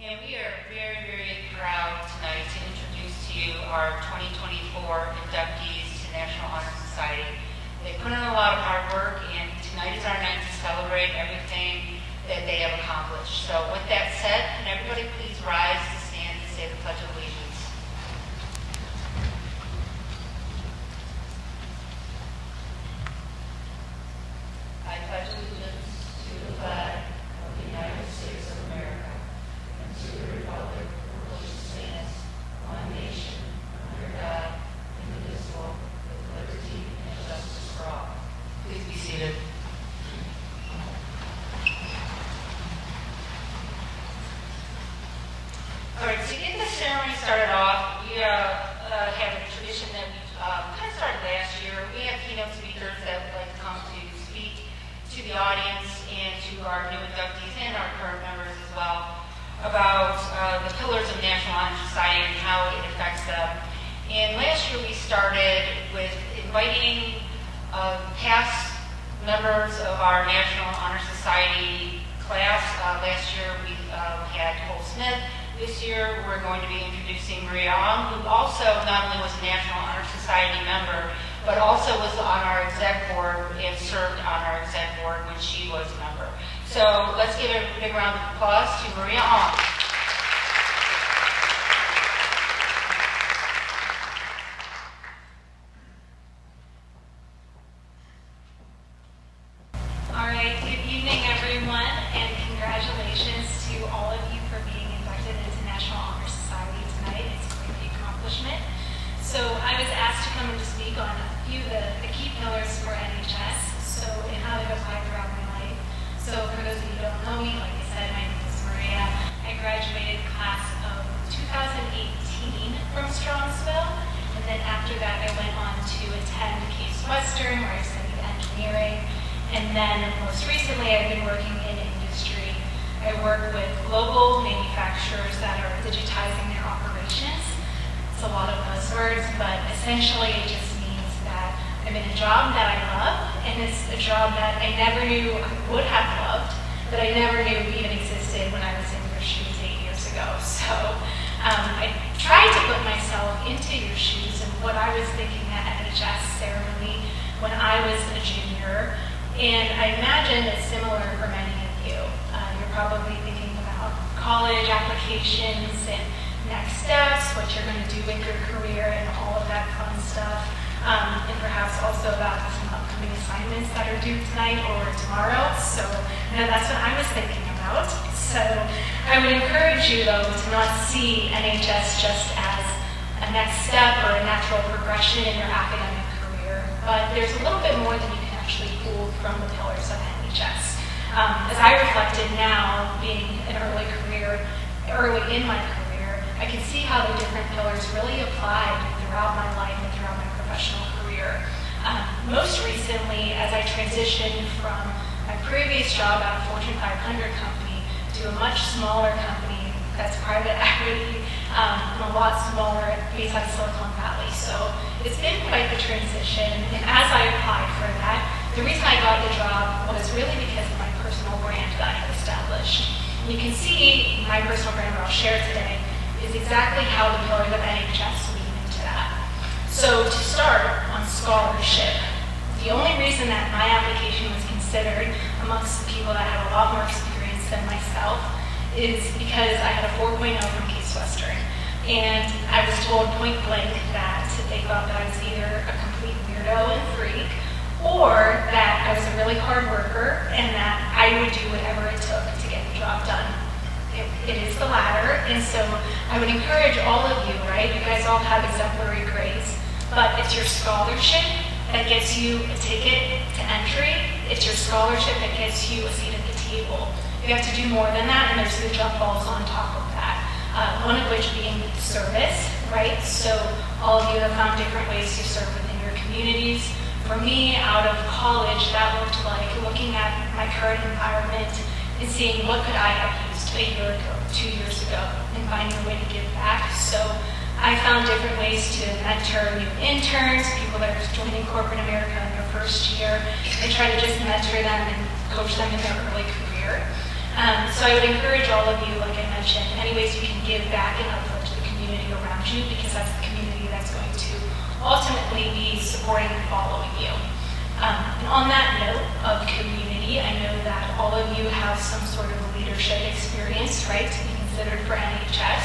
And we are very, very proud tonight to introduce to you our 2024 inductees to National Honor Society. They put in a lot of hard work, and tonight is our night to celebrate everything that they have accomplished. So with that said, can everybody please rise to stand and say the Pledge of Allegiance. I pledge allegiance to the flag of the United States of America and to the republic for which it stands, one nation, under God, indivisible, with liberty and justice for all. Please be seated. All right, to get the ceremony started off, we have a tradition that we kind of started last year. We have keynote speakers that would like to come to speak to the audience and to our new inductees and our current members as well about the pillars of National Honor Society and how it affects them. And last year we started with inviting past members of our National Honor Society class. Last year we had Cole Smith. This year we're going to be introducing Maria Ong, who also not only was a National Honor Society member, but also was on our exec board and served on our exec board when she was a member. So let's give a big round of applause to Maria Ong. All right, good evening everyone, and congratulations to all of you for being inducted into National Honor Society tonight. It's a great accomplishment. So I was asked to come and to speak on a few of the key pillars for NHS, and how they've applied throughout my life. So for those of you who don't know me, like I said, my name is Maria. I graduated class of 2018 from Strongsville, and then after that I went on to attend Case Western, where I studied engineering, and then most recently I've been working in industry. I work with global manufacturers that are digitizing their operations. It's a lot of buzzwords, but essentially it just means that I'm in a job that I love, and it's a job that I never knew I would have loved, that I never knew even existed when I was in your shoes 8 years ago. So I tried to put myself into your shoes and what I was thinking at NHS ceremony when I was a junior, and I imagine it's similar for many of you. You're probably thinking about college applications and next steps, what you're going to do with your career and all of that fun stuff, and perhaps also about some upcoming assignments that are due tonight or tomorrow. So that's what I was thinking about. So I would encourage you, though, to not see NHS just as a next step or a natural progression in your academic career, but there's a little bit more than you can actually pull from the pillars of NHS. As I reflected now, being early in my career, I can see how the different pillars really applied throughout my life and throughout my professional career. Most recently, as I transitioned from my previous job at a Fortune 500 company to a much smaller company that's private equity and a lot smaller based on Silicon Valley. So it's been quite the transition. And as I applied for that, the reason I got the job was really because of my personal brand that I had established. And you can see my personal brand that I'll share today is exactly how the pillars of NHS lead into that. So to start on scholarship, the only reason that my application was considered amongst the people that had a lot more experience than myself is because I had a 4.0 from Case Western. And I was told point blank that they thought that I was either a complete weirdo and freak, or that I was a really hard worker and that I would do whatever it took to get the job done. It is the latter, and so I would encourage all of you, right? You guys all have exemplary grades, but it's your scholarship that gets you a ticket to entry. It's your scholarship that gets you a seat at the table. You have to do more than that, and there's the jump balls on top of that. One of which being service, right? So all of you have found different ways to serve within your communities. For me, out of college, that looked like looking at my current environment and seeing what could I have used a year ago, 2 years ago, and finding a way to give back. So I found different ways to mentor new interns, people that are joining corporate America in their first year, and try to just mentor them and coach them in their early career. So I would encourage all of you, like I mentioned, any ways you can give back and uplift the community around you, because that's the community that's going to ultimately be supporting and following you. And on that note of community, I know that all of you have some sort of leadership experience, right, to be considered for NHS.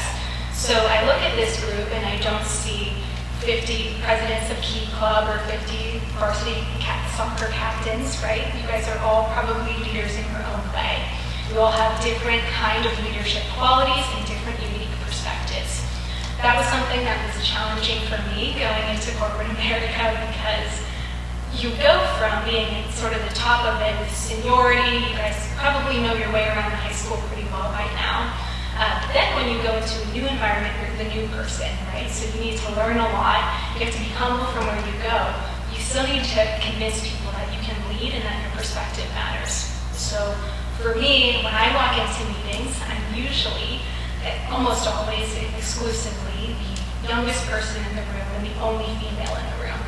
So I look at this group and I don't see 50 presidents of Key Club or 50 varsity soccer captains, right? You guys are all probably leaders in your own way. You all have different kind of leadership qualities and different unique perspectives. That was something that was challenging for me going into corporate America, because you go from being at sort of the top of it with seniority. You guys probably know your way around the high school pretty well by now. Then when you go into a new environment, you're the new person, right? So you need to learn a lot. You have to be humble from where you go. You still need to convince people that you can lead and that your perspective matters. So for me, when I walk into meetings, I'm usually, almost always, exclusively the youngest person in the room and the only female in the room.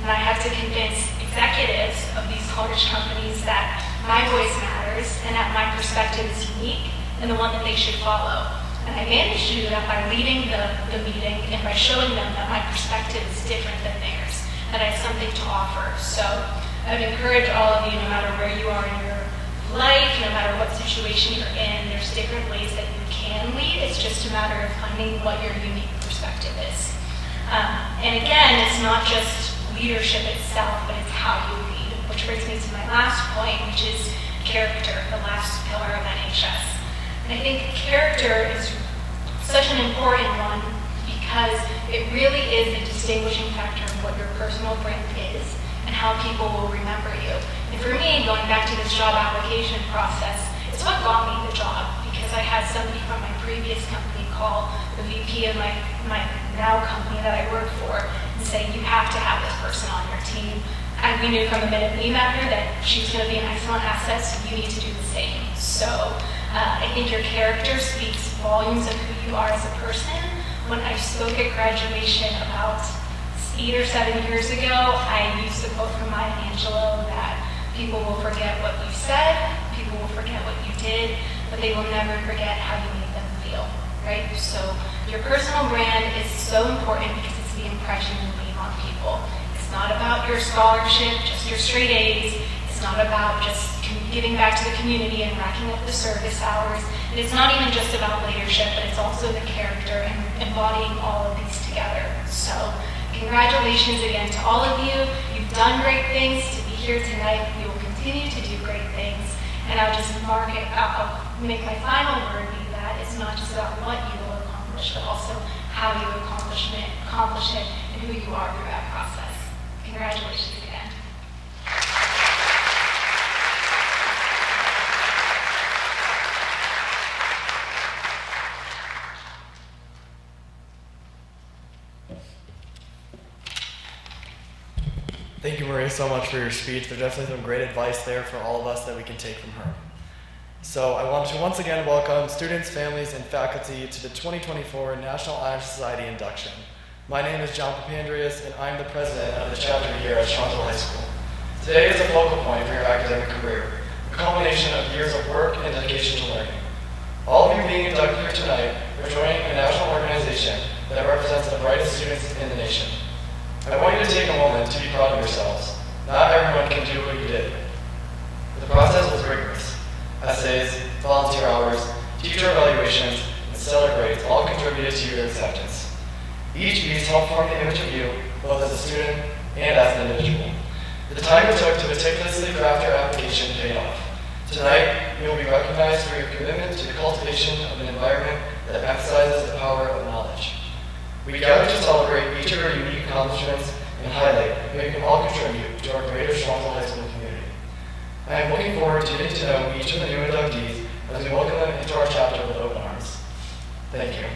And I have to convince executives of these large companies that my voice matters and that my perspective is unique and the one that they should follow. And I manage to do that by leading the meeting and by showing them that my perspective is different than theirs, that I have something to offer. So I would encourage all of you, no matter where you are in your life, no matter what situation you're in, there's different ways that you can lead. It's just a matter of finding what your unique perspective is. And again, it's not just leadership itself, but it's how you lead, which brings me to my last point, which is character, the last pillar of NHS. And I think character is such an important one because it really is a distinguishing factor of what your personal brand is and how people will remember you. And for me, going back to this job application process, it's what got me the job, because I had somebody from my previous company call the VP of my now company that I work for and say, you have to have this person on your team. And we knew from the minute we met her that she was going to be an excellent asset, so you need to do the same. So I think your character speaks volumes of who you are as a person. When I spoke at graduation about 8 or 7 years ago, I used the quote from Maya Angelou that people will forget what you said, people will forget what you did, but they will never forget how you made them feel, right? So your personal brand is so important because it's the impression you leave on people. It's not about your scholarship, just your straight A's. It's not about just giving back to the community and racking up the service hours. And it's not even just about leadership, but it's also the character and embodying all of these together. So congratulations again to all of you. You've done great things to be here tonight. You will continue to do great things. And I'll just I'll make my final word be that it's not just about what you will accomplish, but also how you accomplish it and who you are through that process. Congratulations again. Thank you, Maria, so much for your speech. There's definitely some great advice there for all of us that we can take from her. So I want to once again welcome students, families, and faculty to the 2024 National Honor Society Induction. My name is John Papandreas, and I'm the president of the chapter here at Toronto High School. Today is a focal point for your academic career, a culmination of years of work and dedication to learning. All of you being inducted here tonight are joining a national organization that represents the brightest students in the nation. I want you to take a moment to be proud of yourselves. Not everyone can do what you did. The process was rigorous. Essays, volunteer hours, teacher evaluations, and stellar grades all contributed to your acceptance. Each piece helped form the image of you, both as a student and as an individual. The time it took to meticulously craft your application paid off. Tonight, you will be recognized for your commitment to the cultivation of an environment that emphasizes the power of knowledge. We gather to celebrate each of your unique accomplishments and highlight how you can all contribute to our greater Toronto High School community. I am looking forward to getting to know each of the new inductees as we welcome them into our chapter with open arms. Thank you.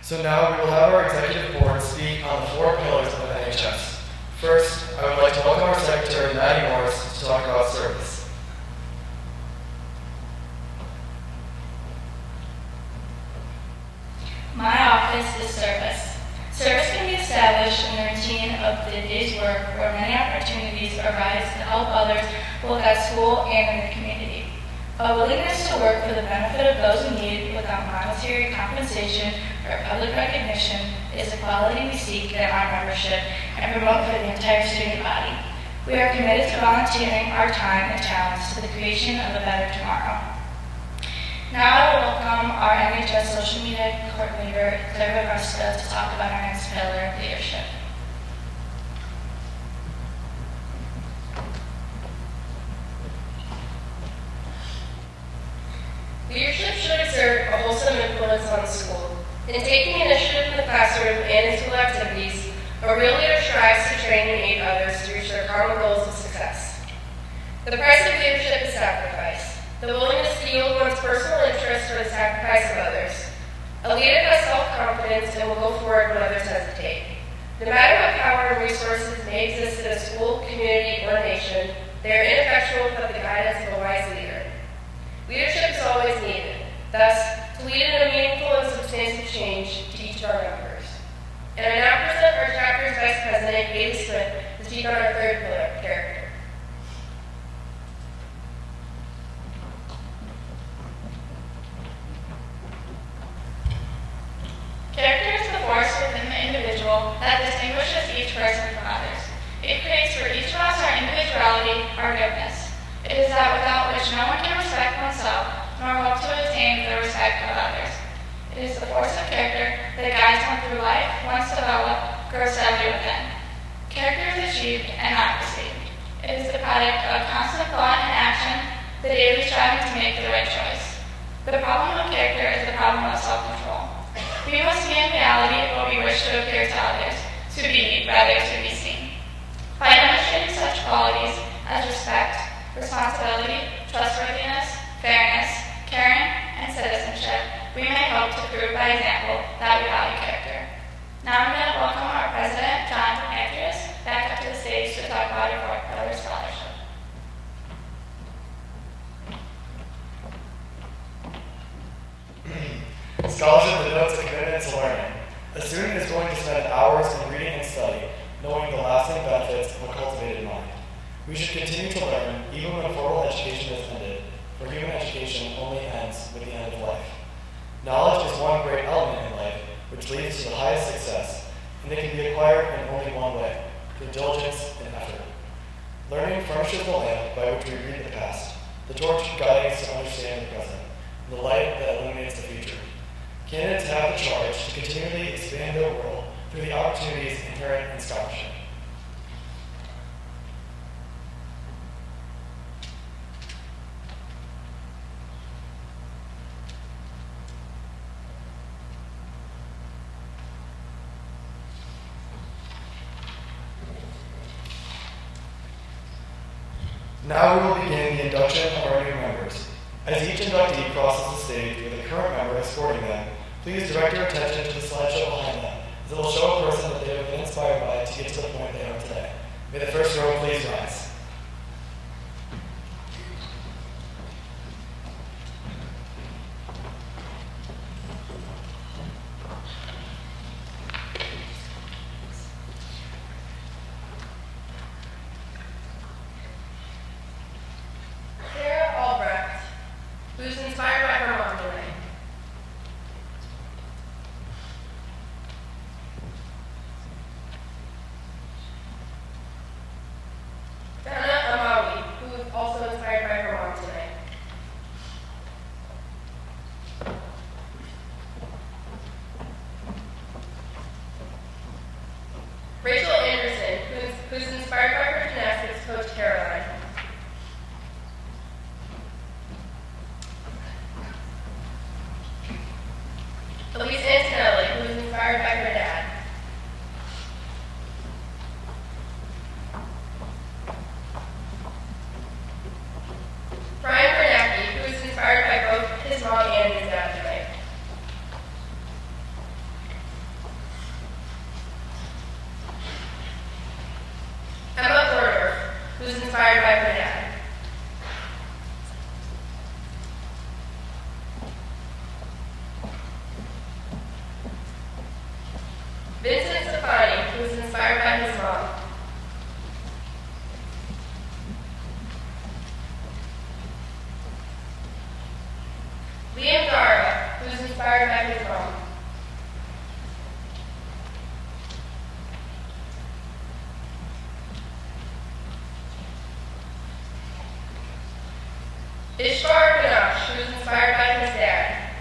So now we will have our executive board speak on the 4 pillars of NHS. First, I would like to welcome our secretary, Maddie Morris, to talk about service. My office is service. Service can be established in the routine of the day's work where many opportunities arise to help others both at school and in the community. A willingness to work for the benefit of those in need without monetary compensation or public recognition is a quality we seek in our membership and promote for the entire student body. We are committed to volunteering our time and talents to the creation of a better tomorrow. Now I will welcome our NHS social media coordinator, Claire Vivresca, to talk about our next pillar of leadership. Leadership should exert a wholesome influence on the school. In taking initiative in the classroom and in school activities, a real leader strives to train and aid others to reach their common goals of success. The price of leadership is sacrifice, the willingness to yield one's personal interest for the sacrifice of others. A leader has self-confidence and will go forward when others hesitate. No matter what power and resources may exist in a school, community, or nation, they are ineffectual without the guidance of a wise leader. Leadership is always needed. Thus, to lead in a meaningful and substantial change to each of our members. And I now present our chapter's Vice President, Haley Smith, to speak on our third pillar, character. Character is the force within the individual that distinguishes each person from others. It creates for each of us our individuality, our goodness. It is that without which no one can respect oneself, nor hope to attain the respect of others. It is the force of character that guides one through life, once developed, grows steadily within. Character is achieved and not received. It is the product of constant thought and action, the daily striving to make the right choice. The problem of character is the problem of self-control. We must be in reality what we wish to appear to others, to be rather to be seen. By demonstrating such qualities as respect, responsibility, trustworthiness, fairness, caring, and citizenship, we may hope to prove by example that we value character. Now I'm going to welcome our President, John Andrews, back up to the stage to talk about our fourth pillar scholarship. Scholarship denotes a commitment to learning. A student is going to spend hours in reading and study, knowing the lasting benefits of a cultivated mind. We should continue to learn, even when formal education is ended, for human education only ends with the end of life. Knowledge is one great element in life, which leads to the highest success, and it can be acquired in only one way, through diligence and effort. Learning furnishes the lamp by which we read the past, the torch guiding us to understand the present, and the light that illuminates the future. Candidates have the charge to continually expand their world through the opportunities inherent in scholarship. Now we will begin the induction of our new members. As each inductee crosses the stage with a current member escorting them, please direct your attention to the slideshow behind them, as it will show a person that they have been inspired by to get to the point they are today. May the first row please rise. Who's inspired by her mom today? Ishtar Ganache, who was inspired by his dad.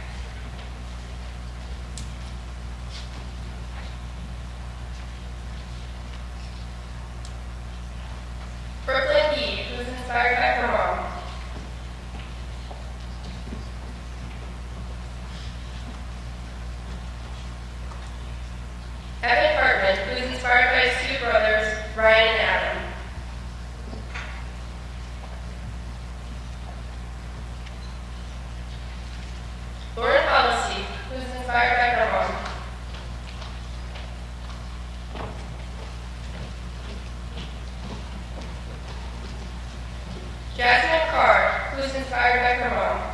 Brooklyn Yee, who was inspired by her mom. Evan Hartman, who is inspired by his two brothers, Ryan and Adam. Lauren Hollisey, who is inspired by her mom. Jasmine Carr, who is inspired by her mom.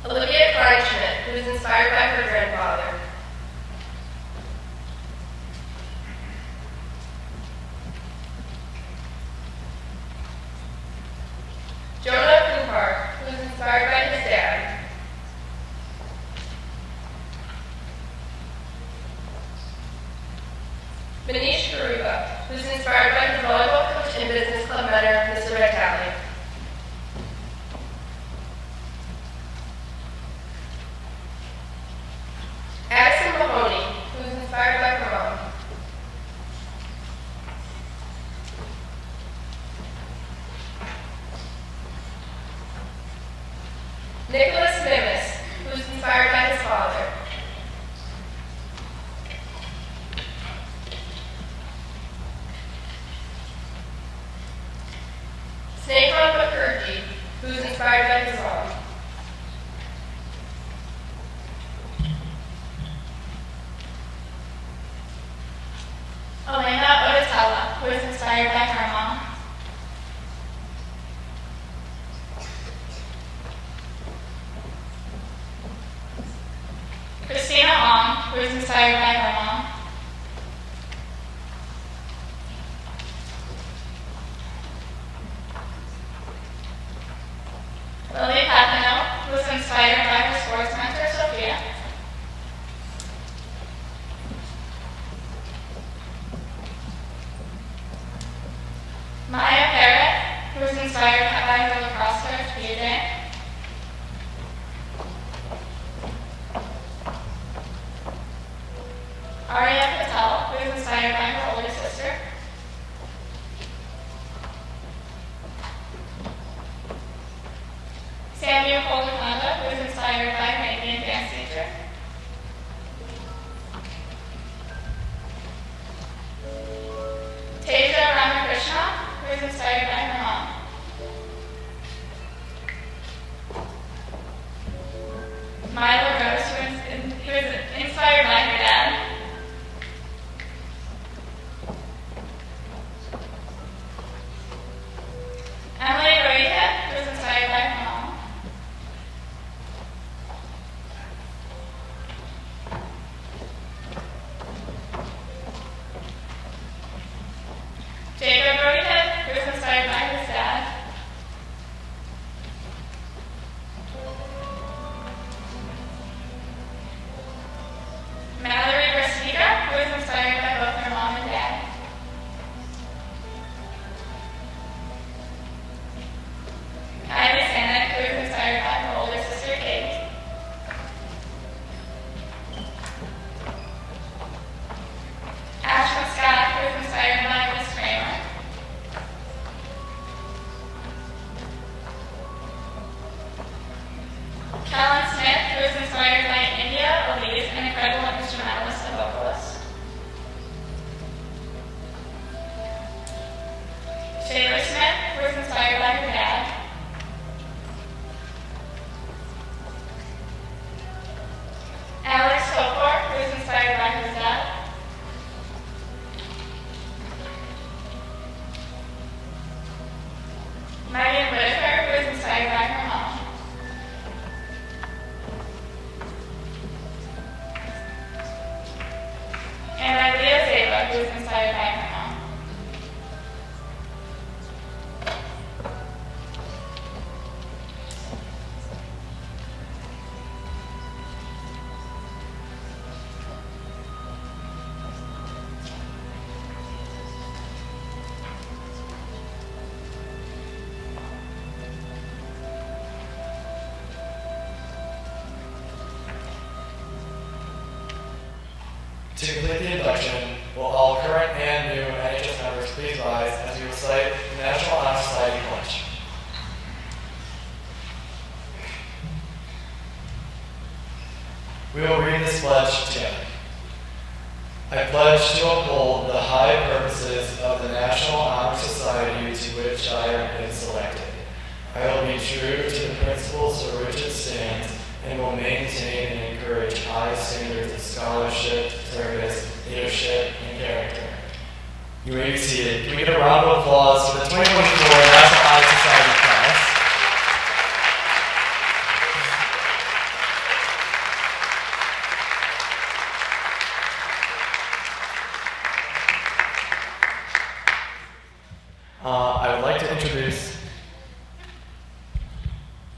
Olivia Kleinschmidt, who is inspired by her grandfather. Jonah Kuhar, who is inspired by his dad. Manish Garuba, who is inspired by his volleyball coach and business club mentor, Mr. Vitale. Addison Mahoney, who is inspired by her mom. Nicholas Mimis, who is inspired by his father. Snehal Mukherjee, who is inspired by his mom. Elena Odetella, who is inspired by her mom. Christina Ong, who is inspired by her mom. Lily Papino, who is inspired by her sports mentor, Sophia. Maya Parrott, who is inspired by her lacrosse coach, BJ. Arya Patel, who is inspired by her older sister. Samuel Kolakanda, who is inspired by her Indian dance teacher. Teja Ramakrishna, who is inspired by her mom. Mila Rose, who is inspired by her dad. Emily Roita, who is inspired by her mom. Jacob Roita, who is inspired by his dad. Mallory Brasika, who is inspired by both her mom and dad. Kylie Stanek, who is inspired by her older sister, Kate. Ashton Scott, who is inspired by Miss Kramer. Kellen Smith, who is inspired by India, Elise, an incredible instrumentalist and vocalist. Shayla Smith, who is inspired by her dad. Alex Topor, who is inspired by his dad. Megan Whitaker, who is inspired by her mom. And Ilea Zeva, who is inspired by her mom. To complete the induction, will all current and new NHS members please rise as we recite the National Honor Society Pledge. We will read this pledge together. I pledge to uphold the high purposes of the National Honor Society to which I have been selected. I will be true to the principles for which it stands and will maintain and encourage high standards of scholarship, service, leadership, and character. You may be seated. Can we get a round of applause for the 2024 National Honor Society class? I would like to introduce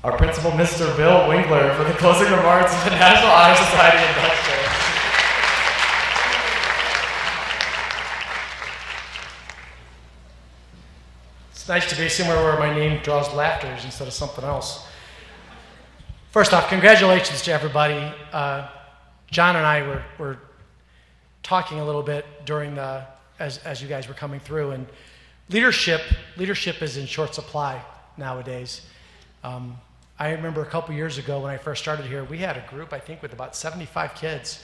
our principal, Mr. Bill Winkler, for the closing remarks of the National Honor Society Induction. It's nice to be somewhere where my name draws laughter instead of something else. First off, congratulations to everybody. John and I were talking a little bit during as you guys were coming through, and leadership is in short supply nowadays. I remember a couple years ago when I first started here, we had a group, I think, with about 75 kids.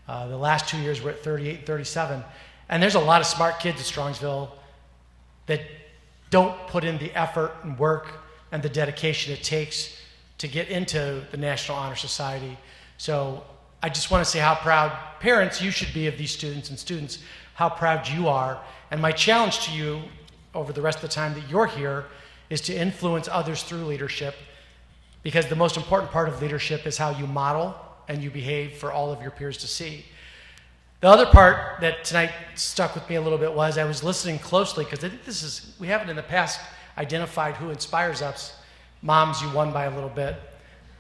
The last 2 years we're at 38 and 37. And there's a lot of smart kids at Strongsville that don't put in the effort and work and the dedication it takes to get into the National Honor Society. So I just want to say how proud parents you should be of these students, and students, how proud you are. And my challenge to you over the rest of the time that you're here is to influence others through leadership, because the most important part of leadership is how you model and you behave for all of your peers to see. The other part that tonight stuck with me a little bit was I was listening closely, because I think we haven't in the past identified who inspires us. Moms, you won by a little bit.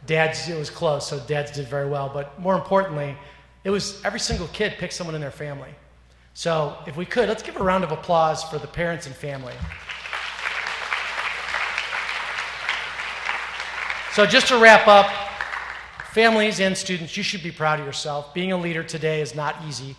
Dads, it was close, so dads did very well. But more importantly, it was every single kid picked someone in their family. So if we could, let's give a round of applause for the parents and family. So just to wrap up, families and students, you should be proud of yourself. Being a leader today is not easy,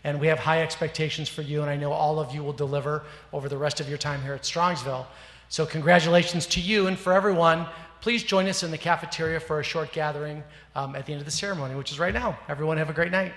and we have high expectations for you, and I know all of you will deliver over the rest of your time here at Strongsville. So congratulations to you, and for everyone, please join us in the cafeteria for a short gathering at the end of the ceremony, which is right now. Everyone have a great night.